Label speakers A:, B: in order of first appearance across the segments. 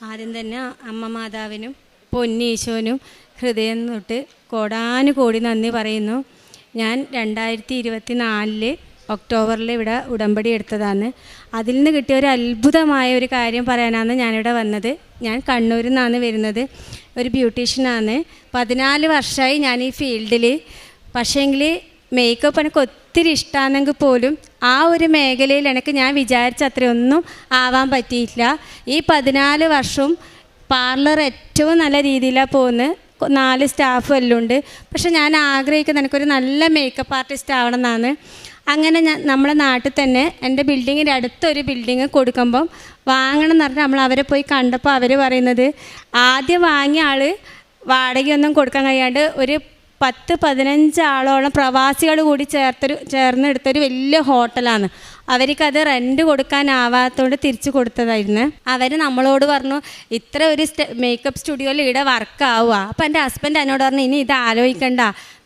A: ആദ്യം തന്നെ അമ്മ മാതാവിനും പൊന്നീശോനും ഹൃദയം തൊട്ട് കോടാനുകോടി നന്ദി പറയുന്നു. ഞാൻ 2024 ഒക്ടോബറിൽ ഇവിടെ ഉടമ്പടി എടുത്തതാണ്. അതിൽ നിന്ന് കിട്ടിയ ഒരു അത്ഭുതമായ ഒരു കാര്യം പറയാനാണ് ഞാനിവിടെ വന്നത്. ഞാൻ കണ്ണൂരിൽ നിന്നാണ് വരുന്നത്. ഒരു ബ്യൂട്ടീഷ്യനാണ്. 14 വർഷമായി ഞാൻ ഈ ഫീൽഡിൽ. പക്ഷേങ്കിൽ മേക്കപ്പ് എനിക്ക് ഒത്തിരി ഇഷ്ടമാണെങ്കിൽ പോലും ആ ഒരു മേഖലയിൽ എനിക്ക് ഞാൻ വിചാരിച്ച അത്രയൊന്നും ആവാൻ പറ്റിയില്ല. ഈ 14 വർഷവും പാർലർ ഏറ്റവും നല്ല രീതിയിലാണ് പോകുന്നത്. 4 സ്റ്റാഫും എല്ലാം ഉണ്ട്. പക്ഷെ ഞാൻ ആഗ്രഹിക്കുന്നത് എനിക്കൊരു നല്ല മേക്കപ്പ് ആർട്ടിസ്റ്റ് ആവണം എന്നാണ്. അങ്ങനെ നമ്മളെ നാട്ടിൽ തന്നെ എൻ്റെ ബിൽഡിങ്ങിൻ്റെ അടുത്തൊരു ബിൽഡിങ് കൊടുക്കുമ്പം വാങ്ങണം എന്ന് പറഞ്ഞാൽ നമ്മൾ അവരെ പോയി കണ്ടപ്പോൾ അവർ പറയുന്നത് ആദ്യം വാങ്ങിയ ആൾ വാടകയൊന്നും കൊടുക്കാൻ കഴിയാണ്ട് ഒരു 10-15 ആളോളം പ്രവാസികൾ കൂടി ചേർന്നെടുത്തൊരു വലിയ ഹോട്ടലാണ്. അവർക്കത് റെൻറ്റ് കൊടുക്കാനാവാത്തതുകൊണ്ട് തിരിച്ചു കൊടുത്തതായിരുന്നു. അവർ നമ്മളോട് പറഞ്ഞു ഇത്ര ഒരു മേക്കപ്പ് സ്റ്റുഡിയോയിൽ ഇവിടെ വർക്കാവുക. അപ്പോൾ എൻ്റെ ഹസ്ബൻഡ് എന്നോട് പറഞ്ഞു ഇനി ഇത് ആലോചിക്കണ്ട,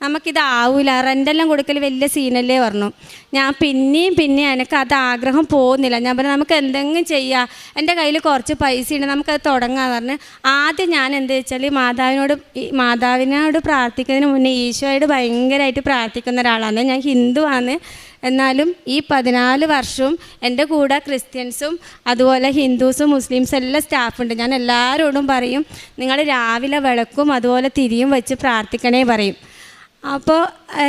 A: നമുക്കിതാവില്ല, റെൻ്റെല്ലാം കൊടുക്കൽ വലിയ സീനല്ലേ പറഞ്ഞു. ഞാൻ പിന്നെയും എനിക്ക് അത് ആഗ്രഹം പോകുന്നില്ല. ഞാൻ പറഞ്ഞു നമുക്ക് എന്തെങ്കിലും ചെയ്യാം, എൻ്റെ കയ്യിൽ കുറച്ച് പൈസ ഉണ്ട്, നമുക്കത് തുടങ്ങാമെന്ന് പറഞ്ഞ് ആദ്യം ഞാൻ എന്താ വെച്ചാൽ മാതാവിനോട് പ്രാർത്ഥിക്കുന്നതിന് മുന്നേ ഈശോയോട് ഭയങ്കരമായിട്ട് പ്രാർത്ഥിക്കുന്ന ഒരാളാണ്. ഞാൻ ഹിന്ദുവാണ്. എന്നാലും ഈ 14 വർഷവും എൻ്റെ കൂടെ ക്രിസ്ത്യൻസും അതുപോലെ ഹിന്ദുസും മുസ്ലിംസും എല്ലാം സ്റ്റാഫുണ്ട്. ഞാൻ എല്ലാവരോടും പറയും നിങ്ങൾ രാവിലെ വിളക്കും അതുപോലെ തിരിയും വെച്ച് പ്രാർത്ഥിക്കണേ പറയും. അപ്പോൾ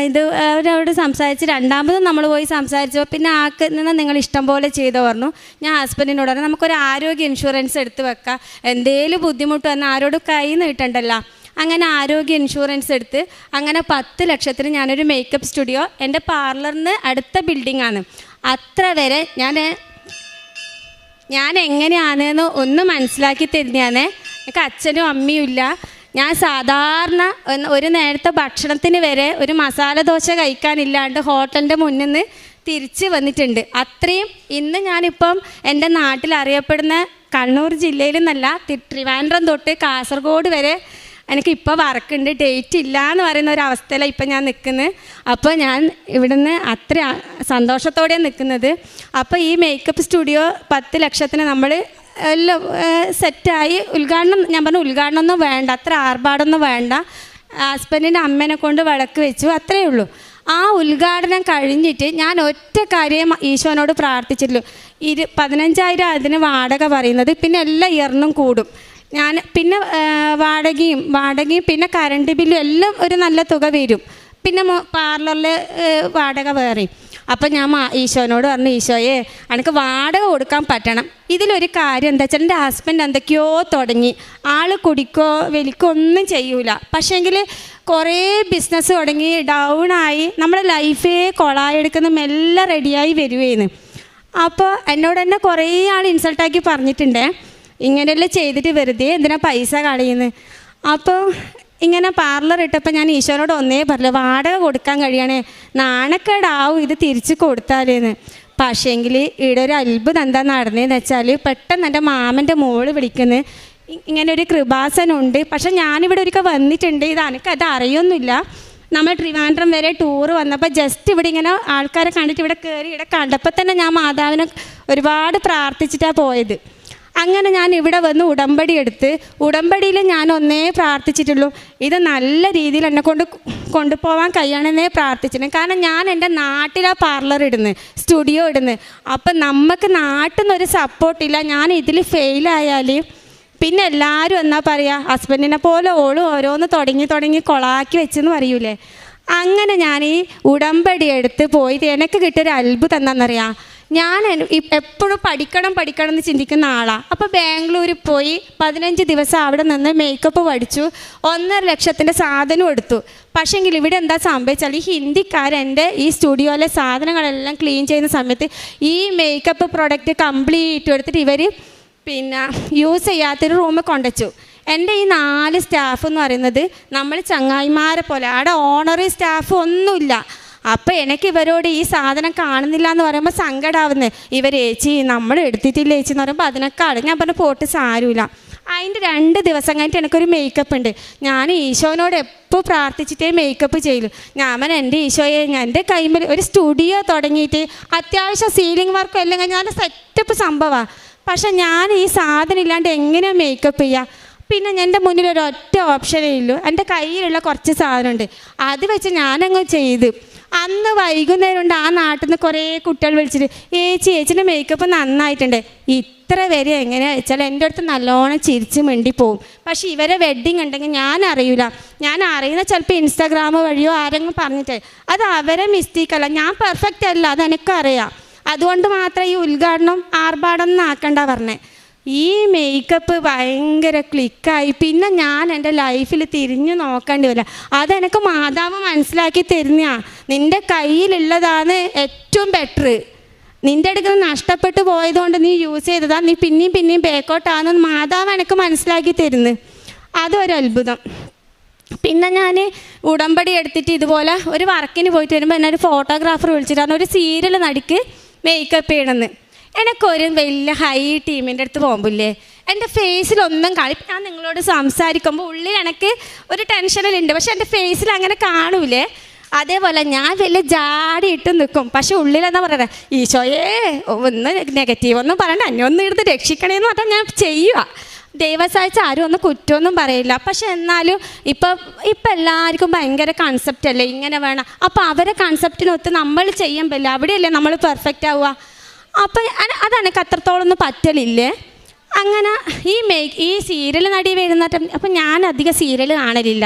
A: ഇത് അവരവിടെ സംസാരിച്ച് രണ്ടാമതും നമ്മൾ പോയി സംസാരിച്ചപ്പോൾ പിന്നെ ആക്കുന്ന നിങ്ങൾ ഇഷ്ടം പോലെ ചെയ്തോ പറഞ്ഞു. ഞാൻ ഹസ്ബൻഡിനോട് പറഞ്ഞു നമുക്കൊരു ആരോഗ്യ ഇൻഷുറൻസ് എടുത്ത് വെക്കാം, എന്തേലും ബുദ്ധിമുട്ട് വന്നാൽ ആരോടും കൈ നീട്ടണ്ടല്ലോ. അങ്ങനെ ആരോഗ്യ ഇൻഷുറൻസ് എടുത്ത് അങ്ങനെ 10 ലക്ഷത്തിന് ഞാനൊരു മേക്കപ്പ് സ്റ്റുഡിയോ എൻ്റെ പാർലറിന് അടുത്ത ബിൽഡിങ്ങാണ്. അത്ര വരെ ഞാൻ എങ്ങനെയാണെന്ന് ഒന്ന് മനസ്സിലാക്കി തരുന്നതാണ്. എനിക്ക് അച്ഛനും അമ്മയും ഇല്ല. ഞാൻ സാധാരണ ഒരു നേരത്തെ ഭക്ഷണത്തിന് വരെ ഒരു മസാല ദോശ കഴിക്കാനില്ലാണ്ട് ഹോട്ടലിൻ്റെ മുന്നിൽ നിന്ന് തിരിച്ച് വന്നിട്ടുണ്ട്. അത്രയും ഇന്ന് ഞാനിപ്പം എൻ്റെ നാട്ടിൽ അറിയപ്പെടുന്ന കണ്ണൂർ ജില്ലയിൽ നിന്നല്ല, ട്രിവാൻഡ്രം തൊട്ട് കാസർഗോഡ് വരെ എനിക്കിപ്പോൾ വർക്കുണ്ട്. ഡേറ്റ് ഇല്ല എന്ന് പറയുന്ന ഒരു അവസ്ഥയിലാണ് ഇപ്പം ഞാൻ നിൽക്കുന്നത്. അപ്പോൾ ഞാൻ ഇവിടുന്ന് അത്ര സന്തോഷത്തോടെയാണ് നിൽക്കുന്നത്. അപ്പോൾ ഈ മേക്കപ്പ് സ്റ്റുഡിയോ 10 ലക്ഷത്തിന് നമ്മൾ എല്ലാം സെറ്റായി ഞാൻ പറഞ്ഞു ഉദ്ഘാടനമൊന്നും വേണ്ട, അത്ര ആർഭാടൊന്നും വേണ്ട. ഹസ്ബൻഡിൻ്റെ അമ്മേനെ കൊണ്ട് വിളക്ക് വെച്ചു, അത്രയേ ഉള്ളൂ. ആ ഉദ്ഘാടനം കഴിഞ്ഞിട്ട് ഞാൻ ഒറ്റ കാര്യം ഈശോനോട് പ്രാർത്ഥിച്ചിട്ടുള്ളൂ. 15,000 അതിന് വാടക പറയുന്നത്, പിന്നെ എല്ലാ ഇയറിനും കൂടും. ഞാൻ പിന്നെ വാടകയും പിന്നെ കറണ്ട് ബില്ലും എല്ലാം ഒരു നല്ല തുക വരും. പിന്നെ പാർലറിൽ വാടക വേറെയും. അപ്പം ഞാൻ ഈശോനോട് പറഞ്ഞു ഈശോയെ എനിക്ക് വാടക കൊടുക്കാൻ പറ്റണം. ഇതിലൊരു കാര്യം എന്താ വെച്ചാൽ എൻ്റെ ഹസ്ബൻഡ് എന്തൊക്കെയോ തുടങ്ങി, ആൾ കുടിക്കോ വലിക്കോ ഒന്നും ചെയ്യൂല. പക്ഷേങ്കിൽ കുറേ ബിസിനസ് തുടങ്ങി ഡൗണായി നമ്മുടെ ലൈഫേ കൊളായെടുക്കുന്ന മെല്ലെ റെഡിയായി വരുവേന്ന്. അപ്പോൾ എന്നോട് തന്നെ കുറേ ആൾ ഇൻസൾട്ടാക്കി പറഞ്ഞിട്ടുണ്ടേ, ഇങ്ങനെയെല്ലാം ചെയ്തിട്ട് വെറുതെ എന്തിനാ പൈസ കളയുന്നത്. അപ്പോൾ ഇങ്ങനെ പാർലർ ഇട്ടപ്പോൾ ഞാൻ ഈശോനോട് ഒന്നേ പറഞ്ഞു വാടക കൊടുക്കാൻ കഴിയണേ, നാണക്കേടാവും ഇത് തിരിച്ച് കൊടുത്താലേന്ന്. പക്ഷേങ്കിൽ ഇവിടെ ഒരു അത്ഭുതം എന്താ നടന്നതെന്ന് വെച്ചാൽ പെട്ടെന്ന് എൻ്റെ മാമൻ്റെ മോള് വിളിക്കുന്നത് ഇങ്ങനെ ഒരു കൃപാസനമുണ്ട്. പക്ഷെ ഞാനിവിടെ ഒരിക്കൽ വന്നിട്ടുണ്ട്, എനിക്കത് അറിയൊന്നുമില്ല. നമ്മൾ ട്രിവാൻഡ്രം വരെ ടൂറ് വന്നപ്പോൾ ജസ്റ്റ് ഇവിടെ ഇങ്ങനെ ആൾക്കാരെ കണ്ടിട്ട് ഇവിടെ കയറി ഇവിടെ കണ്ടപ്പോൾ തന്നെ ഞാൻ മാതാവിനെ ഒരുപാട് പ്രാർത്ഥിച്ചിട്ടാണ് പോയത്. അങ്ങനെ ഞാൻ ഇവിടെ വന്ന് ഉടമ്പടി എടുത്ത് ഉടമ്പടിയിൽ ഞാൻ ഒന്നേ പ്രാർത്ഥിച്ചിട്ടുള്ളൂ, ഇത് നല്ല രീതിയിൽ എന്നെ കൊണ്ടുപോകാൻ കഴിയണമെന്നേ പ്രാർത്ഥിച്ചിട്ടുണ്ട്. കാരണം ഞാൻ എൻ്റെ നാട്ടിലാണ് പാർലർ ഇടുന്നത്, സ്റ്റുഡിയോ ഇടുന്നത്. അപ്പം നമുക്ക് നാട്ടിൽ നിന്നൊരു സപ്പോർട്ടില്ല. ഞാൻ ഇതിൽ ഫെയിലായാൽ പിന്നെ എല്ലാവരും എന്നാ പറയുക, ഹസ്ബൻഡിനെ പോലെ ഓളും ഓരോന്ന് തുടങ്ങി കൊളാക്കി വെച്ചെന്ന് പറയൂലേ. അങ്ങനെ ഞാൻ ഈ ഉടമ്പടി എടുത്ത് പോയിട്ട് എനിക്ക് കിട്ടിയൊരു അത്ഭുതം എന്താണെന്നറിയാം. ഞാൻ എപ്പോഴും പഠിക്കണം എന്ന് ചിന്തിക്കുന്ന ആളാണ്. അപ്പോൾ ബാംഗ്ലൂരിൽ പോയി 15 ദിവസം അവിടെ നിന്ന് മേക്കപ്പ് പഠിച്ചു. 1.5 ലക്ഷത്തിൻ്റെ സാധനം എടുത്തു. പക്ഷേങ്കിൽ ഇവിടെ എന്താ സംഭവിച്ചാൽ ഈ ഹിന്ദിക്കാരെൻ്റെ ഈ സ്റ്റുഡിയോയിലെ സാധനങ്ങളെല്ലാം ക്ലീൻ ചെയ്യുന്ന സമയത്ത് ഈ മേക്കപ്പ് പ്രോഡക്റ്റ് കംപ്ലീറ്റ് എടുത്തിട്ട് ഇവർ പിന്നെ യൂസ് ചെയ്യാത്തൊരു റൂമിൽ കൊണ്ടുവച്ചു. എൻ്റെ ഈ 4 സ്റ്റാഫ് എന്ന് പറയുന്നത് നമ്മൾ ചങ്ങായിമാരെ പോലെ, അവിടെ ഓണറി സ്റ്റാഫ് ഒന്നുമില്ല. അപ്പോൾ എനിക്ക് ഇവരോട് ഈ സാധനം കാണുന്നില്ല എന്ന് പറയുമ്പോൾ സങ്കടമാവുന്നത്. ഇവർ ഏച്ചി നമ്മൾ എടുത്തിട്ടില്ല ഏച്ചി എന്ന് പറയുമ്പോൾ അതിനേക്കാളും ഞാൻ പറഞ്ഞു പോട്ട് സാരമില്ല. അതിൻ്റെ 2 ദിവസം കഴിഞ്ഞിട്ട് എനിക്കൊരു മേക്കപ്പ് ഉണ്ട്. ഞാൻ ഈശോനോട് എപ്പോൾ പ്രാർത്ഥിച്ചിട്ടേ മേക്കപ്പ് ചെയ്യൂ. ഞാൻ എൻ്റെ ഈശോയെ എൻ്റെ കൈമിൽ ഒരു സ്റ്റുഡിയോ തുടങ്ങിയിട്ട് അത്യാവശ്യം സീലിംഗ് വർക്കും എല്ലാം കഴിഞ്ഞ് നല്ല സെറ്റപ്പ് സംഭവമാണ്. പക്ഷെ ഞാൻ ഈ സാധനം ഇല്ലാണ്ട് എങ്ങനെയാണ് മേക്കപ്പ് ചെയ്യുക? പിന്നെ എൻ്റെ മുന്നിൽ ഒരു ഒറ്റ ഓപ്ഷനേ ഉള്ളൂ. എൻ്റെ കയ്യിലുള്ള കുറച്ച് സാധനമുണ്ട്, അത് വെച്ച് ഞാനങ്ങ് ചെയ്ത്. അന്ന് വൈകുന്നേരം ഉണ്ട്, ആ നാട്ടിൽ നിന്ന് കുറേ കുട്ടികൾ വിളിച്ചിട്ട് ചേച്ചിൻ്റെ മേക്കപ്പ് നന്നായിട്ടുണ്ട്. ഇത്ര വരെ എങ്ങനെയാ വെച്ചാൽ എൻ്റെ അടുത്ത് നല്ലോണം ചിരിച്ച് മിണ്ടി പോവും. പക്ഷേ ഇവരെ വെഡ്ഡിങ് ഉണ്ടെങ്കിൽ ഞാൻ അറിയില്ല. ഞാൻ അറിയുന്ന ചിലപ്പോൾ ഇൻസ്റ്റാഗ്രാം വഴിയോ ആരെങ്കിലും പറഞ്ഞിട്ടേ, അത് അവരെ മിസ്റ്റേക്കല്ല, ഞാൻ പെർഫെക്റ്റ് അല്ല, അതെനിക്കറിയാം. അതുകൊണ്ട് മാത്രം ഈ ഉദ്ഘാടനം ആർഭാടം ആക്കണ്ട പറഞ്ഞേ. ഈ മേക്കപ്പ് ഭയങ്കര ക്ലിക്കായി. പിന്നെ ഞാൻ എൻ്റെ ലൈഫിൽ തിരിഞ്ഞു നോക്കേണ്ടി വരില്ല. അതെനിക്ക് മാതാവ് മനസ്സിലാക്കി തരുന്നതാണ്. നിൻ്റെ കയ്യിലുള്ളതാണ് ഏറ്റവും ബെറ്റർ. നിൻ്റെ അടുത്ത് നഷ്ടപ്പെട്ടു പോയതുകൊണ്ട് നീ യൂസ് ചെയ്തതാണ്, നീ പിന്നെയും ബേക്കോട്ടാണെന്ന് മാതാവ് എനിക്ക് മനസ്സിലാക്കി തരുന്നു. അതൊരു അത്ഭുതം. പിന്നെ ഞാൻ ഉടമ്പടി എടുത്തിട്ട് ഇതുപോലെ ഒരു വർക്കിന് പോയിട്ട് വരുമ്പോൾ എന്നെ ഒരു ഫോട്ടോഗ്രാഫർ വിളിച്ചിട്ടാണ് ഒരു സീരിയൽ നടിക്ക് മേക്കപ്പ് ചെയ്യണമെന്ന്. എനിക്കൊരു വലിയ ഹൈ ടീമിൻ്റെ അടുത്ത് പോകുമ്പില്ലേ, എൻ്റെ ഫേസിലൊന്നും ഞാൻ നിങ്ങളോട് സംസാരിക്കുമ്പോൾ ഉള്ളിൽ എനിക്ക് ഒരു ടെൻഷനിലുണ്ട്, പക്ഷെ എൻ്റെ ഫേസിൽ അങ്ങനെ കാണൂലേ. അതേപോലെ ഞാൻ വലിയ ജാടിയിട്ട് നിൽക്കും, പക്ഷെ ഉള്ളിലെന്താ പറയുക, ഈശോയെ ഒന്ന് നെഗറ്റീവ് ഒന്നും പറയണ്ട, എന്നെ ഒന്ന് എടുത്ത് രക്ഷിക്കണേന്ന് പറഞ്ഞാൽ ഞാൻ ചെയ്യുക. ദൈവം സഹായിച്ച് ആരും ഒന്നും കുറ്റമൊന്നും പറയില്ല. പക്ഷെ എന്നാലും ഇപ്പം എല്ലാവർക്കും ഭയങ്കര കൺസെപ്റ്റ് അല്ലേ, ഇങ്ങനെ വേണം. അപ്പോൾ അവരെ കൺസെപ്റ്റിനൊത്ത് നമ്മൾ ചെയ്യുമ്പോൾ അവിടെയല്ലേ നമ്മൾ പെർഫെക്റ്റ് ആവുക. അപ്പം അതെനിക്ക് അത്രത്തോളമൊന്നും പറ്റലില്ലേ. അങ്ങനെ ഈ സീരിയൽ നടി വരുന്ന അപ്പം ഞാൻ അധികം സീരിയൽ കാണലില്ല.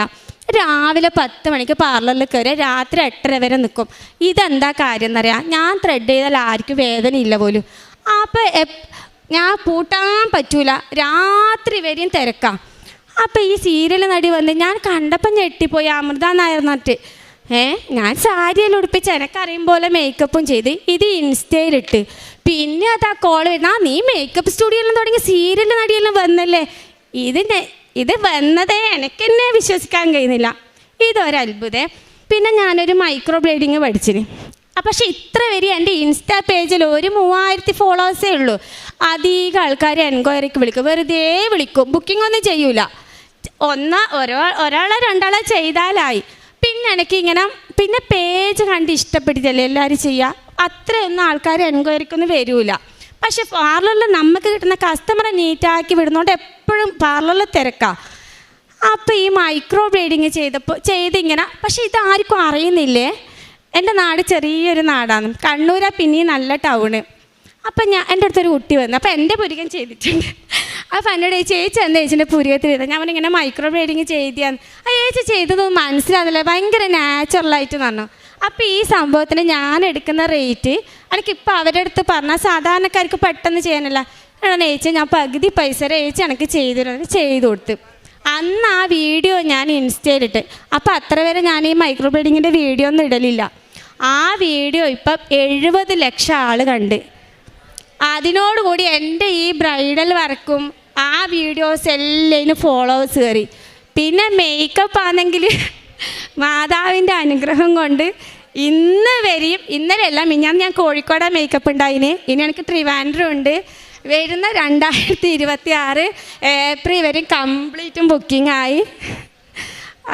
A: രാവിലെ 10 മണിക്ക് പാർലറിൽ കയറി രാത്രി 8:30 വരെ നിൽക്കും. ഇതെന്താ കാര്യം എന്നറിയാം, ഞാൻ ത്രെഡ് ചെയ്താൽ ആർക്കും വേദനയില്ല പോലും. അപ്പം ഞാൻ പൂട്ടാൻ പറ്റൂല, രാത്രി വരെയും തിരക്കാം. അപ്പം ഈ സീരിയൽ നടി വന്ന് ഞാൻ കണ്ടപ്പം ഞെട്ടിപ്പോയി. അമൃത നായർന്നിട്ട് ഞാൻ സാരിയെല്ലാം ഉടുപ്പിച്ച് എനക്കറിയും പോലെ മേക്കപ്പും ചെയ്ത് ഇത് ഇൻസ്റ്റയിലിട്ട്. പിന്നെ അത് ആ കോൾ വരുന്ന, നീ മേക്കപ്പ് സ്റ്റുഡിയോയിലും തുടങ്ങി സീരിയൽ നടിയെല്ലാം വന്നല്ലേ. ഇത് വന്നതേ എനിക്ക് തന്നെ വിശ്വസിക്കാൻ കഴിയുന്നില്ല. ഇതൊരത്ഭുതം. പിന്നെ ഞാനൊരു മൈക്രോ ബ്ലേഡിങ് പഠിച്ചിന്. പക്ഷേ ഇത്ര വരെ എൻ്റെ ഇൻസ്റ്റാ പേജിൽ ഒരു 3000 ഫോളോവേഴ്സേ ഉള്ളൂ. അധികം ആൾക്കാർ എൻക്വയറിക്ക് വിളിക്കും, വെറുതെ വിളിക്കും, ബുക്കിംഗ് ഒന്നും ചെയ്യൂല. ഒരാളെ 2 ആളെ ചെയ്താലായി. പിന്നെ പിന്നെ പേജ് കണ്ട് ഇഷ്ടപ്പെട്ടിട്ടല്ലേ എല്ലാവരും ചെയ്യുക. അത്രയൊന്നും ആൾക്കാർ എൻക്വയറിക്കൊന്നും വരില്ല. പക്ഷെ പാർലറിൽ നമുക്ക് കിട്ടുന്ന കസ്റ്റമറെ നീറ്റാക്കി വിടുന്നതുകൊണ്ട് എപ്പോഴും പാർലറിൽ തിരക്കാം. അപ്പോൾ ഈ മൈക്രോ ബ്ലേഡിങ് ചെയ്തിങ്ങനെ, പക്ഷേ ഇതാർക്കും അറിയുന്നില്ലേ. എൻ്റെ നാട് ചെറിയൊരു നാടാണ്, കണ്ണൂരാ പിന്നെയും നല്ല ടൗണ്. അപ്പം എൻ്റെ അടുത്തൊരു കുട്ടി വന്നു. അപ്പോൾ എൻ്റെ പുരികം ചെയ്തിട്ടുണ്ട്. അപ്പോൾ എന്നോട് ചേച്ചി എന്താ ചേച്ചിൻ്റെ പുരികത്തിൽ ചെയ്തത്? ഞാൻ ഇങ്ങനെ മൈക്രോ ബ്ലേഡിങ് ചെയ്തിയാന്ന്. ആ ചേച്ചി ചെയ്തതൊന്നും മനസ്സിലാകുന്നില്ല, ഭയങ്കര നാച്ചുറലായിട്ട് പറഞ്ഞു. അപ്പോൾ ഈ സംഭവത്തിന് ഞാൻ എടുക്കുന്ന റേറ്റ് എനിക്കിപ്പോൾ അവരുടെ അടുത്ത് പറഞ്ഞാൽ സാധാരണക്കാർക്ക് പെട്ടെന്ന് ചെയ്യാനല്ല. ചേച്ചി ഞാൻ പകുതി പൈസ ചേച്ചി എനിക്ക് ചെയ്തു കൊടുത്ത്. അന്ന് ആ വീഡിയോ ഞാൻ ഇൻസ്റ്റയിലിട്ട്. അപ്പോൾ അത്ര വരെ ഞാൻ ഈ മൈക്രോ ബ്ലേഡിങ്ങിൻ്റെ വീഡിയോ ഒന്നും ഇടലില്ല. ആ വീഡിയോ ഇപ്പം 70 ലക്ഷം ആൾ കണ്ട്. അതിനോടുകൂടി എൻ്റെ ഈ ബ്രൈഡൽ വർക്കും ആ വീഡിയോസ് എല്ലാം ഫോളോവേഴ്സ് കയറി. പിന്നെ മേക്കപ്പ് ആണെങ്കിൽ മാതാവിൻ്റെ അനുഗ്രഹം കൊണ്ട് ഇന്ന് വരെയും, ഇന്നലെയല്ല മിഞ്ഞാന്ന് ഞാൻ കോഴിക്കോട് മേക്കപ്പ് ഉണ്ടായിന്. ഇനി എനിക്ക് ട്രിവാൻഡ്രം ഉണ്ട്. വരുന്ന 2026 ഏപ്രിൽ വരെയും കംപ്ലീറ്റും ബുക്കിംഗ് ആയി.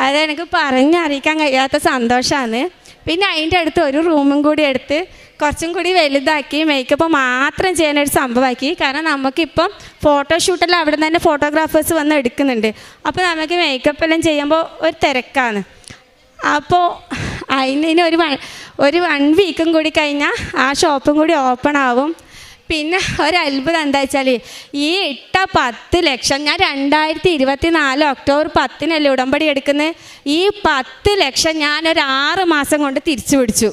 A: അതെനിക്ക് പറഞ്ഞറിയിക്കാൻ കഴിയാത്ത സന്തോഷമാണ്. പിന്നെ അതിൻ്റെ അടുത്ത് ഒരു റൂമും കൂടി എടുത്ത് കുറച്ചും കൂടി വലുതാക്കി മേക്കപ്പ് മാത്രം ചെയ്യാനൊരു സംഭവമാക്കി. കാരണം നമുക്കിപ്പം ഫോട്ടോഷൂട്ടെല്ലാം അവിടെ നിന്ന് തന്നെ ഫോട്ടോഗ്രാഫേഴ്സ് വന്ന് എടുക്കുന്നുണ്ട്. അപ്പോൾ നമുക്ക് മേക്കപ്പ് എല്ലാം ചെയ്യുമ്പോൾ ഒരു തിരക്കാണ്. അപ്പോൾ അതിന് ഒരു 1 വീക്കും കൂടി കഴിഞ്ഞാൽ ആ ഷോപ്പും കൂടി ഓപ്പൺ ആവും. പിന്നെ ഒരത്ഭുതം എന്താ വെച്ചാൽ ഈ ഇട്ട 10 ലക്ഷം ഞാൻ 2024 ഒക്ടോബർ 10 ഉടമ്പടി എടുക്കുന്നത്. ഈ 10 ലക്ഷം ഞാനൊരു 6 മാസം കൊണ്ട് തിരിച്ചു പിടിച്ചു.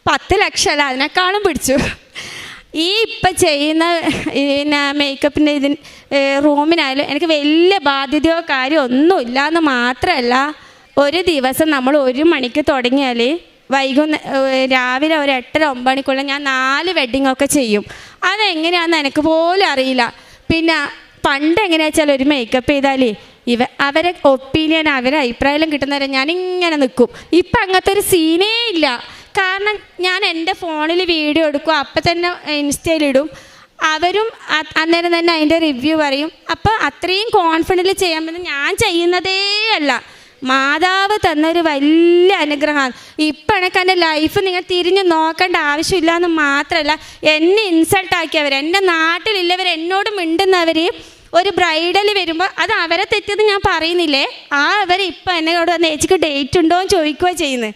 A: 10 ലക്ഷം അല്ല, അതിനേക്കാളും പിടിച്ചു. ഈ ഇപ്പം ചെയ്യുന്ന മേക്കപ്പിൻ്റെ റൂമിനായാലും എനിക്ക് വലിയ ബാധ്യതയോ കാര്യമോ ഒന്നുമില്ല എന്ന് മാത്രമല്ല, ഒരു ദിവസം നമ്മൾ 1 മണിക്ക് തുടങ്ങിയാൽ രാവിലെ ഒരു 8-9 മണിക്കുള്ള ഞാൻ 4 വെഡ്ഡിങ്ങൊക്കെ ചെയ്യും. അതെങ്ങനെയാണെന്ന് എനിക്ക് പോലും അറിയില്ല. പിന്നെ പണ്ട് എങ്ങനെയാ വെച്ചാൽ ഒരു മേക്കപ്പ് ചെയ്താൽ അവരെ ഒപ്പീനിയൻ, അവരെ അഭിപ്രായം കിട്ടുന്നവരെ ഞാനിങ്ങനെ നിൽക്കും. ഇപ്പം അങ്ങനത്തെ ഒരു സീനേ ഇല്ല. കാരണം ഞാൻ എൻ്റെ ഫോണിൽ വീഡിയോ എടുക്കും, അപ്പം തന്നെ ഇൻസ്റ്റയിലിടും. അവരും അന്നേരം തന്നെ അതിൻ്റെ റിവ്യൂ പറയും. അപ്പോൾ അത്രയും കോൺഫിഡൻ്റ് ചെയ്യാൻ പറ്റും. ഞാൻ ചെയ്യുന്നതേ അല്ല, മാതാവ് തന്നൊരു വലിയ അനുഗ്രഹമാണ്. ഇപ്പം എനിക്ക് എൻ്റെ ലൈഫ് നിങ്ങൾ തിരിഞ്ഞ് നോക്കേണ്ട ആവശ്യമില്ല എന്ന് മാത്രമല്ല, എന്നെ ഇൻസൾട്ടാക്കിയവർ, എൻ്റെ നാട്ടിലുള്ളവർ, എന്നോട് മിണ്ടുന്നവർ, ഒരു ബ്രൈഡൽ വരുമ്പോൾ അത് അവരെ തെറ്റെന്ന് ഞാൻ പറയുന്നില്ലേ, അവർ ഇപ്പം എന്നോട് വന്ന് ചേച്ചിക്ക് ഡേറ്റ് ഉണ്ടോ എന്ന് ചോദിക്കുകയോ ചെയ്യുന്നത്.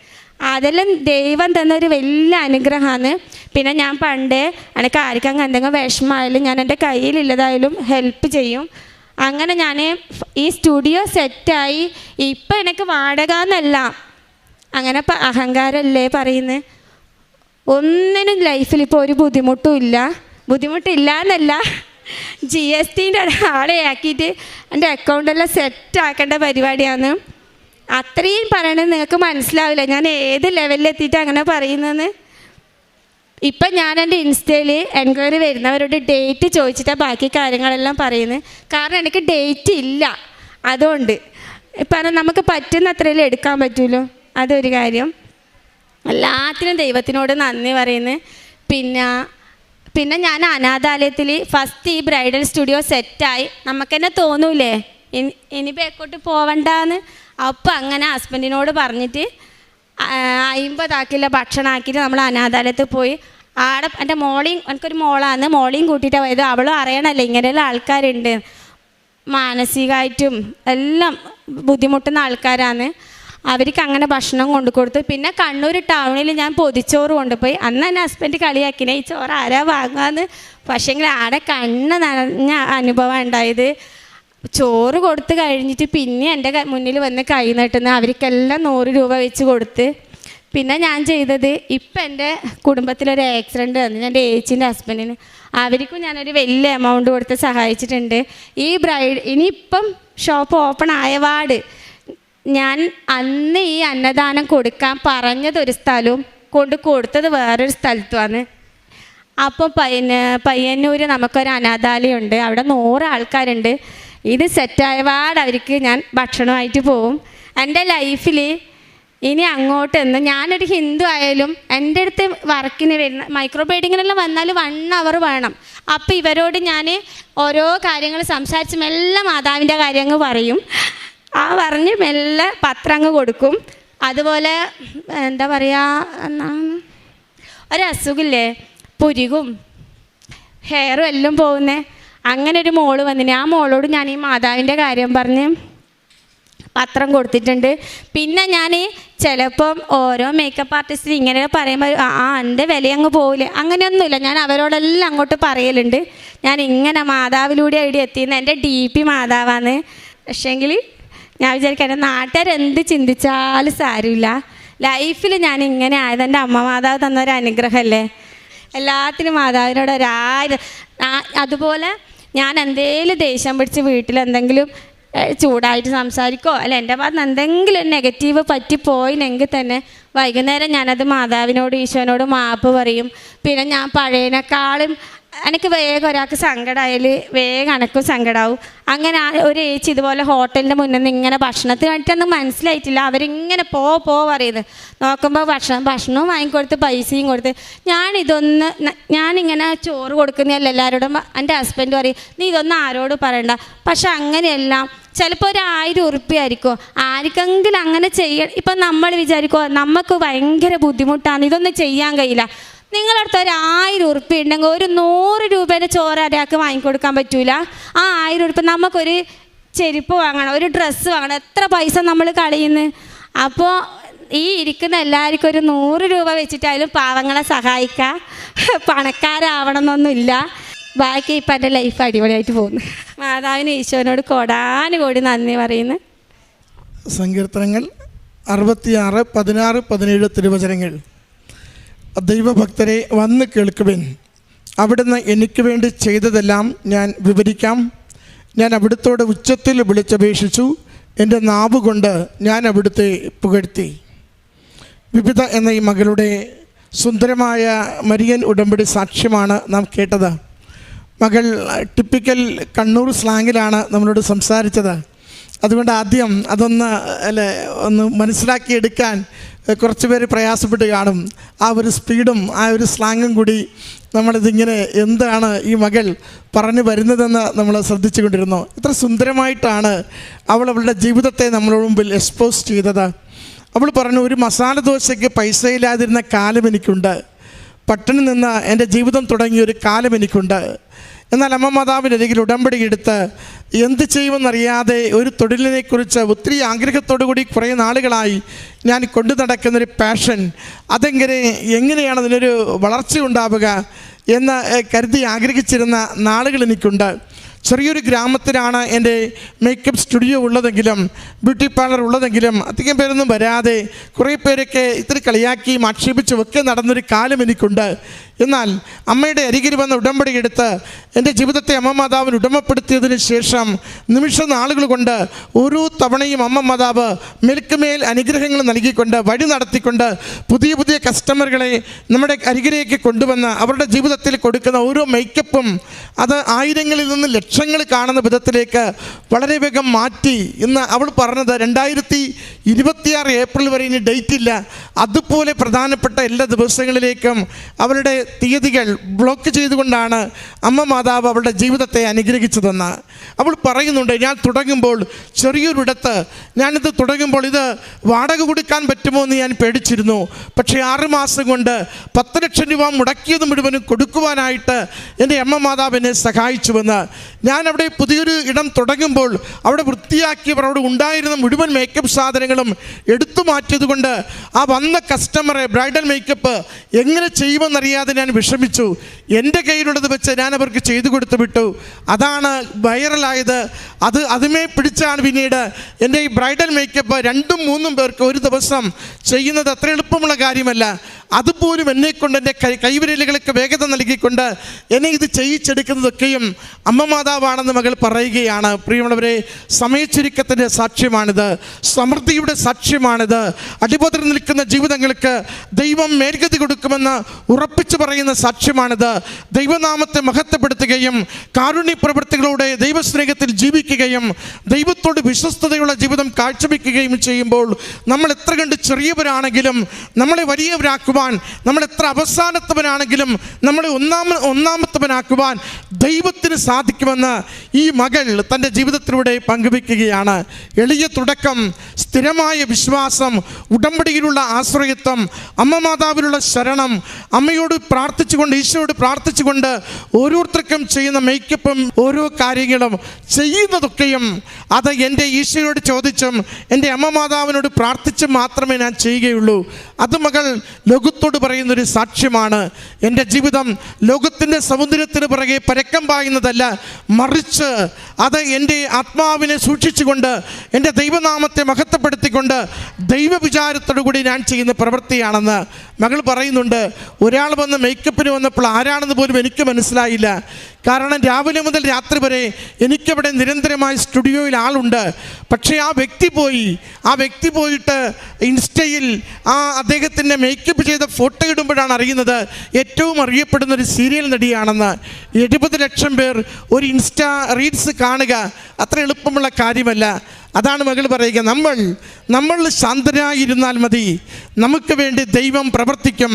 A: അതെല്ലാം ദൈവം തന്നൊരു വലിയ അനുഗ്രഹമാണ്. പിന്നെ ഞാൻ പണ്ട് എനിക്ക് ആർക്കെങ്കിലും എന്തെങ്കിലും വിഷമമായാലും ഞാൻ എൻ്റെ കയ്യിലുള്ളതായാലും ഹെൽപ്പ് ചെയ്യും. അങ്ങനെ ഞാൻ ഈ സ്റ്റുഡിയോ സെറ്റായി. ഇപ്പം എനിക്ക് വാടക എന്നല്ല, അങ്ങനെ അഹങ്കാരമല്ലേ പറയുന്നത്. ഒന്നിനും ലൈഫിൽ ഇപ്പോൾ ഒരു ബുദ്ധിമുട്ടില്ല എന്നല്ല, GSTൻ്റെ ആളെ ആക്കിയിട്ട് എൻ്റെ അക്കൗണ്ടെല്ലാം സെറ്റാക്കേണ്ട പരിപാടിയാണ്. അത്രയും പറയണത് നിങ്ങൾക്ക് മനസ്സിലാവില്ല ഞാൻ ഏത് ലെവലിലെത്തിയിട്ട് അങ്ങനെ പറയുന്നതെന്ന്. ഇപ്പം ഞാൻ എൻ്റെ ഇൻസ്റ്റയിൽ എൻക്വയറി വരുന്നവരോട് ഡേറ്റ് ചോദിച്ചിട്ടാണ് ബാക്കി കാര്യങ്ങളെല്ലാം പറയുന്നത്. കാരണം എനിക്ക് ഡേറ്റ് ഇല്ല, അതുകൊണ്ട് ഇപ്പം നമുക്ക് പറ്റുന്ന അത്രയും എടുക്കാൻ പറ്റുമല്ലോ, അതൊരു കാര്യം. എല്ലാത്തിനും ദൈവത്തിനോട് നന്ദി പറയുന്നു. പിന്നെ ഞാൻ അനാഥാലയത്തിൽ ഫസ്റ്റ് ഈ ബ്രൈഡൽ സ്റ്റുഡിയോ സെറ്റായി. നമുക്ക് തന്നെ തോന്നൂലേ ഇനി ബേക്കോട്ട് പോവണ്ടെന്ന്. അപ്പം അങ്ങനെ ഹസ്ബൻഡിനോട് പറഞ്ഞിട്ട് 50 ആക്കില്ല ഭക്ഷണം ആക്കിയിട്ട് നമ്മൾ അനാഥാലയത്തിൽ പോയി. ആടെ എൻ്റെ എനിക്കൊരു മോളാണ്, മോളെയും കൂട്ടിയിട്ടാണ് പോയത്. അവളും അറിയണമല്ലോ ഇങ്ങനെയുള്ള ആൾക്കാരുണ്ട്, മാനസികമായിട്ടും എല്ലാം ബുദ്ധിമുട്ടുന്ന ആൾക്കാരാണ്. അവർക്ക് അങ്ങനെ ഭക്ഷണം കൊണ്ടു കൊടുത്തു. പിന്നെ കണ്ണൂർ ടൗണിൽ ഞാൻ പൊതിച്ചോറ് കൊണ്ടുപോയി. അന്ന് എൻ്റെ ഹസ്ബൻഡ് കളിയാക്കിനെ ഈ ചോറ് ആരാ വാങ്ങാന്ന്. പക്ഷേങ്കിൽ ആടെ കണ്ണ് നിറഞ്ഞ അനുഭവം ഉണ്ടായത്. ചോറ് കൊടുത്ത് കഴിഞ്ഞിട്ട് പിന്നെ എൻ്റെ മുന്നിൽ വന്ന് കൈ നീട്ടുന്ന അവർക്കെല്ലാം 100 രൂപ വെച്ച് കൊടുത്ത്. പിന്നെ ഞാൻ ചെയ്തത്, ഇപ്പം എൻ്റെ കുടുംബത്തിലൊരു ആക്സിഡൻറ്റ് വന്നു എൻ്റെ ഏച്ചിൻ്റെ ഹസ്ബൻഡിന്. അവർക്കും ഞാനൊരു വലിയ എമൗണ്ട് കൊടുത്ത് സഹായിച്ചിട്ടുണ്ട്. ഈ ഇനിയിപ്പം ഷോപ്പ് ഓപ്പൺ ആയപാട് ഞാൻ അന്ന് ഈ അന്നദാനം കൊടുക്കാൻ പറഞ്ഞതൊരു സ്ഥലവും കൊടുത്തത് വേറൊരു സ്ഥലത്തുമാണ്. അപ്പോൾ പയ്യന്നൂർ നമുക്കൊരു അനാഥാലയമുണ്ട്, അവിടെ 100 ആൾക്കാരുണ്ട്. ഇത് സെറ്റായപാട് അവർക്ക് ഞാൻ ഭക്ഷണമായിട്ട് പോവും. എൻ്റെ ലൈഫിൽ ഇനി അങ്ങോട്ടെന്ന് ഞാനൊരു ഹിന്ദു ആയാലും എൻ്റെ അടുത്ത് വർക്കിന് വരുന്ന മൈക്രോ ബ്ലേഡിങ്ങിനെല്ലാം വന്നാൽ 1 അവർ വേണം. അപ്പോൾ ഇവരോട് ഞാൻ ഓരോ കാര്യങ്ങൾ സംസാരിച്ച് മെല്ലെ മാതാവിൻ്റെ കാര്യങ്ങൾ പറയും. പറഞ്ഞ് മെല്ലെ പത്രം അങ്ങ് കൊടുക്കും. അതുപോലെ എന്താ പറയുക, ഒരസുഖമില്ലേ പുരുകും ഹെയറും എല്ലാം പോകുന്നേ, അങ്ങനെ ഒരു മോള് വന്നിന്. ആ മോളോട് ഞാൻ ഈ മാതാവിൻ്റെ കാര്യം പറഞ്ഞ് പത്രം കൊടുത്തിട്ടുണ്ട്. പിന്നെ ഞാൻ ചിലപ്പം ഓരോ മേക്കപ്പ് ആർട്ടിസ്റ്റിന് ഇങ്ങനെ പറയുമ്പോൾ എൻ്റെ വില അങ്ങ് പോവില്ലേ, അങ്ങനെയൊന്നുമില്ല. ഞാൻ അവരോടെല്ലാം അങ്ങോട്ട് പറയലുണ്ട് ഞാൻ ഇങ്ങനെ മാതാവിലൂടെ അവിടെ എത്തിയെന്ന്. എൻ്റെ DP മാതാവാണ്. പക്ഷേങ്കിൽ ഞാൻ വിചാരിക്കാം എൻ്റെ നാട്ടുകാരെന്ത് ചിന്തിച്ചാലും സാരമില്ല, ലൈഫിൽ ഞാൻ ഇങ്ങനെ ആയത് എൻ്റെ അമ്മ മാതാവ് തന്നൊരു അനുഗ്രഹമല്ലേ. എല്ലാത്തിനും മാതാവിനോട് അതുപോലെ ഞാൻ എന്തേലും ദേഷ്യം പിടിച്ച് വീട്ടിലെന്തെങ്കിലും ചൂടായിട്ട് സംസാരിക്കോ അല്ല എൻ്റെ ഭാഗത്ത് എന്തെങ്കിലും നെഗറ്റീവ് പറ്റിപ്പോയിനെങ്കിൽ തന്നെ വൈകുന്നേരം ഞാനത് മാതാവിനോട് ഈശോനോട് മാപ്പ് പറയും. പിന്നെ ഞാൻ പഴയതിനേക്കാളും എനിക്ക് വേഗം ഒരാൾക്ക് സങ്കടമായാൽ വേഗം എനക്കും സങ്കടമാവും. അങ്ങനെ ഒരു ഏച്ചി ഇതുപോലെ ഹോട്ടലിൻ്റെ മുന്നിൽ നിന്ന് ഇങ്ങനെ ഭക്ഷണത്തിന് വേണ്ടിയിട്ടൊന്നും മനസ്സിലായിട്ടില്ല, അവരിങ്ങനെ പോ പറയുന്നത്. നോക്കുമ്പോൾ ഭക്ഷണവും വാങ്ങിക്കൊടുത്ത് പൈസയും കൊടുത്ത് ഞാനിങ്ങനെ ചോറ് കൊടുക്കുന്നതല്ല എല്ലാവരോടും. എൻ്റെ ഹസ്ബൻഡ് പറയും നീ ഇതൊന്നും ആരോട് പറയണ്ട. പക്ഷെ അങ്ങനെയല്ല, ചിലപ്പോൾ ഒരു 1000 ഉറുപ്പ്യായിരിക്കും ആർക്കെങ്കിലും അങ്ങനെ ചെയ്യണം. ഇപ്പം നമ്മൾ വിചാരിക്കുമോ നമുക്ക് ഭയങ്കര ബുദ്ധിമുട്ടാണ്, ഇതൊന്നും ചെയ്യാൻ കഴിയില്ല. നിങ്ങളടുത്ത് ഒരു 1000 ഉറുപ്പ്യ ഉണ്ടെങ്കിൽ ഒരു 100 രൂപേൻ്റെ ചോറ് ഒരാൾക്ക് വാങ്ങിക്കൊടുക്കാൻ പറ്റൂല. ആ 1000 ഉറുപ്പ്യ നമുക്കൊരു ചെരുപ്പ് വാങ്ങണം, ഒരു ഡ്രസ്സ് വാങ്ങണം, എത്ര പൈസ നമ്മൾ കളയുന്നു. അപ്പോൾ ഈ ഇരിക്കുന്ന എല്ലാവർക്കും ഒരു 100 രൂപ വെച്ചിട്ടായാലും പാവങ്ങളെ സഹായിക്കാം, പണക്കാരാവണം എന്നൊന്നുമില്ല. ബാക്കി ഇപ്പം എൻ്റെ ലൈഫ് അടിപൊളിയായിട്ട് പോകുന്നു. മാതാവിന് ഈശോനോട് കോടാനുകോടി നന്ദി പറയുന്നു.
B: സങ്കീർത്തനങ്ങൾ 66, 16, 17 തിരുവചനങ്ങൾ. ദൈവഭക്തരെ വന്ന് കേൾക്കുവിൻ, അവിടുന്ന് എനിക്ക് വേണ്ടി ചെയ്തതെല്ലാം ഞാൻ വിവരിക്കാം. ഞാൻ അവിടുത്തോട് ഉച്ചത്തിൽ വിളിച്ചപേക്ഷിച്ചു, എൻ്റെ നാവുകൊണ്ട് ഞാൻ അവിടുത്തെ പുകഴ്ത്തി. വിവിധ എന്ന ഈ മകളുടെ സുന്ദരമായ മരിയൻ ഉടമ്പടി സാക്ഷ്യമാണ് നാം കേട്ടത്. മകൾ ടിപ്പിക്കൽ കണ്ണൂർ സ്ലാങ്ങിലാണ് നമ്മളോട് സംസാരിച്ചത്. അതുകൊണ്ട് ആദ്യം ഒന്ന് മനസ്സിലാക്കിയെടുക്കാൻ കുറച്ച് പേര് പ്രയാസപ്പെട്ട് കാണും. ആ ഒരു സ്പീഡും ആ ഒരു സ്ലാങ്ങും കൂടി നമ്മളിതിങ്ങനെ എന്താണ് ഈ മകൾ പറഞ്ഞു വരുന്നതെന്ന് നമ്മൾ ശ്രദ്ധിച്ചു കൊണ്ടിരുന്നു. ഇത്ര സുന്ദരമായിട്ടാണ് അവളുടെ ജീവിതത്തെ നമ്മുടെ മുമ്പിൽ എക്സ്പോസ് ചെയ്തത്. അവൾ പറഞ്ഞു, ഒരു മസാല ദോശയ്ക്ക് പൈസ ഇല്ലാതിരുന്ന കാലം എനിക്കുണ്ട്, പട്ടിണി നിന്ന് എൻ്റെ ജീവിതം തുടങ്ങിയ ഒരു കാലം എനിക്കുണ്ട്. എന്നാൽ അമ്മ മാതാവിൻ്റെ അരികിൽ ഉടമ്പടി എടുത്ത് എന്ത് ചെയ്യുമെന്നറിയാതെ ഒരു തൊഴിലിനെക്കുറിച്ച് ഒത്തിരി ആഗ്രഹത്തോടു കൂടി കുറേ നാളുകളായി ഞാൻ കൊണ്ടു നടക്കുന്നൊരു പാഷൻ, എങ്ങനെയാണ് അതിനൊരു വളർച്ച ഉണ്ടാവുക എന്ന് കരുതി ആഗ്രഹിച്ചിരുന്ന നാളുകൾ എനിക്കുണ്ട്. ചെറിയൊരു ഗ്രാമത്തിലാണ് എൻ്റെ മേക്കപ്പ് സ്റ്റുഡിയോ ഉള്ളതെങ്കിലും ബ്യൂട്ടി പാർലർ ഉള്ളതെങ്കിലും അധികം പേരൊന്നും വരാതെ കുറേ പേരൊക്കെ ഇത്തിരി കളിയാക്കിയും ആക്ഷേപിച്ചും ഒക്കെ നടന്നൊരു കാലം എനിക്കുണ്ട്. എന്നാൽ അമ്മയുടെ അരികിൽ വന്ന ഉടമ്പടി എടുത്ത് എൻ്റെ ജീവിതത്തെ അമ്മ മാതാവിന് ഉടമപ്പെടുത്തിയതിന് ശേഷം നിമിഷ നാളുകൾ കൊണ്ട് ഓരോ തവണയും അമ്മ മാതാവ് മേൽക്കുമേൽ അനുഗ്രഹങ്ങൾ നൽകിക്കൊണ്ട് വഴി നടത്തിക്കൊണ്ട് പുതിയ പുതിയ കസ്റ്റമറുകളെ നമ്മുടെ അരികിലേക്ക് കൊണ്ടുവന്ന് അവരുടെ ജീവിതത്തിൽ കൊടുക്കുന്ന ഓരോ മേക്കപ്പും അത് ആയിരങ്ങളിൽ നിന്ന് ലക്ഷങ്ങൾ കാണുന്ന വിധത്തിലേക്ക് വളരെ വേഗം മാറ്റി. ഇന്ന് അവൾ പറഞ്ഞത് 2026 ഏപ്രിൽ വരെ ഇനി ഡേറ്റ് ഇല്ല, അതുപോലെ പ്രധാനപ്പെട്ട എല്ലാ ദിവസങ്ങളിലേക്കും അവരുടെ തീയതികൾ ബ്ലോക്ക് ചെയ്തുകൊണ്ടാണ് അമ്മ മാതാവ് അവളുടെ ജീവിതത്തെ അനുഗ്രഹിച്ചതെന്ന് അവൾ പറയുന്നുണ്ട്. ഞാൻ തുടങ്ങുമ്പോൾ ചെറിയൊരിടത്ത് ഞാനിത് തുടങ്ങുമ്പോൾ ഇത് വാടക കൊടുക്കാൻ പറ്റുമോ എന്ന് ഞാൻ പേടിച്ചിരുന്നു. പക്ഷേ 6 മാസം കൊണ്ട് 10 ലക്ഷം രൂപ മുടക്കിയത് മുഴുവനും കൊടുക്കുവാനായിട്ട് എൻ്റെ അമ്മ മാതാവ് എന്നെ സഹായിച്ചുവെന്ന്. ഞാൻ അവിടെ പുതിയൊരു ഇടം തുടങ്ങുമ്പോൾ അവിടെ വൃത്തിയാക്കിയവർ അവിടെ ഉണ്ടായിരുന്ന മുഴുവൻ മേക്കപ്പ് സാധനങ്ങളും എടുത്തു മാറ്റിയതുകൊണ്ട് ആ വന്ന കസ്റ്റമറെ ബ്രൈഡൽ മേക്കപ്പ് എങ്ങനെ ചെയ്യുമെന്നറിയാതെ ഞാൻ വിഷമിച്ചു. എൻ്റെ കയ്യിലുള്ളത് വെച്ച് ഞാൻ അവർക്ക് ചെയ്തു കൊടുത്തു വിട്ടു. അതാണ് വൈറലായത്. അതുമേ പിടിച്ചാണ് പിന്നീട് എൻ്റെ ഈ ബ്രൈഡൽ മേക്കപ്പ് 2-3 പേർക്ക് ഒരു ദിവസം ചെയ്യുന്നത് അത്ര എളുപ്പമുള്ള കാര്യമല്ല. അതുപോലും എന്നെക്കൊണ്ട് എൻ്റെ കൈവിരലുകൾക്ക് വേഗത നൽകിക്കൊണ്ട് എന്നെ ഇത് ചെയ്യിച്ചെടുക്കുന്നതൊക്കെയും അമ്മ മാതാവാണെന്ന് മകൾ പറയുകയാണ്. പ്രിയമുള്ളവരെ, സമയച്ചുരുക്കത്തിൻ്റെ സാക്ഷ്യമാണിത്, സമൃദ്ധിയുടെ സാക്ഷ്യമാണിത്. അടിപതറി നിൽക്കുന്ന ജീവിതങ്ങൾക്ക് ദൈവം മേൽഗതി കൊടുക്കുമെന്ന് ഉറപ്പിച്ചു പറയുന്ന സാക്ഷ്യമാണിത്. ദൈവനാമത്തെ മഹത്വപ്പെടുത്തുകയും കാരുണ്യ പ്രവൃത്തികളോടെ ദൈവസ്നേഹത്തിൽ ജീവിക്കുകയും ദൈവത്തോട് വിശ്വസ്തതയുള്ള ജീവിതം കാഴ്ചവെക്കുകയും ചെയ്യുമ്പോൾ നമ്മൾ എത്ര കണ്ട് ചെറിയവരാണെങ്കിലും നമ്മളെ വലിയവരാക്കുവാൻ, നമ്മൾ എത്ര അവസാനത്തവനാണെങ്കിലും നമ്മളെ ഒന്നാമത്തവനാക്കുവാൻ ദൈവത്തിന് സാധിക്കുമെന്ന് ഈ മകൾ തൻ്റെ ജീവിതത്തിലൂടെ പങ്കുവെക്കുകയാണ്. എളിയ തുടക്കം, സ്ഥിരമായ വിശ്വാസം, ഉടമ്പടിയിലുള്ള ആശ്രയത്വം, അമ്മ മാതാവിലുള്ള ശരണം, അമ്മയോട് പ്രാർത്ഥിച്ചുകൊണ്ട് ഈശോയോട് പ്രാർത്ഥിച്ചുകൊണ്ട് ഓരോരുത്തർക്കും ചെയ്യുന്ന മേക്കപ്പും ഓരോ കാര്യങ്ങളും ചെയ്യുന്നതൊക്കെയും അത് എൻ്റെ ഈശോയോട് ചോദിച്ചും എൻ്റെ അമ്മ മാതാവിനോട് പ്രാർത്ഥിച്ചും മാത്രമേ ഞാൻ ചെയ്യുകയുള്ളൂ. അത് മകൾ ലോകത്തോട് പറയുന്നൊരു സാക്ഷ്യമാണ്. എൻ്റെ ജീവിതം ലോകത്തിൻ്റെ സമുദ്രത്തിന് പുറകെ പരക്കം പായുന്നതല്ല, മറിച്ച് അത് എൻ്റെ ആത്മാവിനെ സൂക്ഷിച്ചുകൊണ്ട് എൻ്റെ ദൈവനാമത്തെ മഹത്വപ്പെടുത്തിക്കൊണ്ട് ദൈവവിചാരത്തോടു കൂടി ഞാൻ ചെയ്യുന്ന പ്രവൃത്തിയാണെന്ന് മകൾ പറയുന്നുണ്ട്. ഒരാൾ വന്ന് മേക്കപ്പിന് വന്നപ്പോൾ ആരാണെന്ന് പോലും എനിക്ക് മനസ്സിലായില്ല. കാരണം രാവിലെ മുതൽ രാത്രി വരെ എനിക്കവിടെ നിരന്തരമായി സ്റ്റുഡിയോയിൽ ആളുണ്ട്. പക്ഷേ ആ വ്യക്തി പോയിട്ട് ഇൻസ്റ്റയിൽ അദ്ദേഹത്തിൻ്റെ മേക്കപ്പ് ചെയ്ത ഫോട്ടോ ഇടുമ്പോഴാണ് അറിയുന്നത് ഏറ്റവും അറിയപ്പെടുന്ന ഒരു സീരിയൽ നടിയാണെന്ന്. 70 ലക്ഷം പേർ ഒരു ഇൻസ്റ്റ റീൽസ് കാണുക അത്ര എളുപ്പമുള്ള കാര്യമല്ല. അതാണ് മകൾ പറയുക, നമ്മൾ ശാന്തരായിരുന്നാൽ മതി, നമുക്ക് വേണ്ടി ദൈവം പ്രവർത്തിക്കും.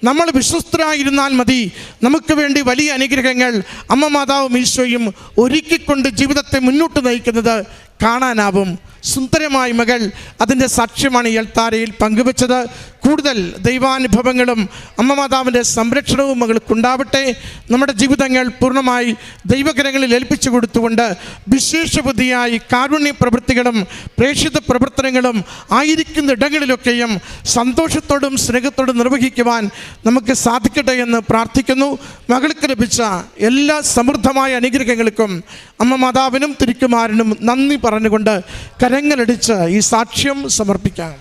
B: നമ്മൾ വിശ്വസ്തരായിരുന്നാൽ മതി, നമുക്ക് വേണ്ടി വലിയ അനുഗ്രഹങ്ങൾ അമ്മ മാതാവും ഈശോയും ഒരുക്കിക്കൊണ്ട് ജീവിതത്തെ മുന്നോട്ട് നയിക്കുന്നത് കാണാനാവും. സുന്ദരമായി മകൾ അതിൻ്റെ സാക്ഷ്യമാണ് ഈ അൾത്താരയിൽ പങ്കുവച്ചത്. കൂടുതൽ ദൈവാനുഭവങ്ങളും അമ്മ മാതാവിൻ്റെ സംരക്ഷണവും മകൾക്കുണ്ടാവട്ടെ. നമ്മുടെ ജീവിതങ്ങൾ പൂർണ്ണമായി ദൈവകരങ്ങളിൽ ഏൽപ്പിച്ചു കൊടുത്തുകൊണ്ട് വിശേഷ ബുദ്ധിയായി കാരുണ്യ പ്രവൃത്തികളും പ്രേക്ഷിത പ്രവർത്തനങ്ങളും ആയിരിക്കുന്ന ഇടങ്ങളിലൊക്കെയും സന്തോഷത്തോടും സ്നേഹത്തോടും നിർവഹിക്കുവാൻ നമുക്ക് സാധിക്കട്ടെ എന്ന് പ്രാർത്ഥിക്കുന്നു. മകൾക്ക് ലഭിച്ച എല്ലാ സമൃദ്ധമായ അനുഗ്രഹങ്ങൾക്കും അമ്മ മാതാവിനും തിരുക്കുമാരനും നന്ദി പറഞ്ഞുകൊണ്ട് കരങ്ങളടിച്ച് ഈ സാക്ഷ്യം സമർപ്പിക്കാം.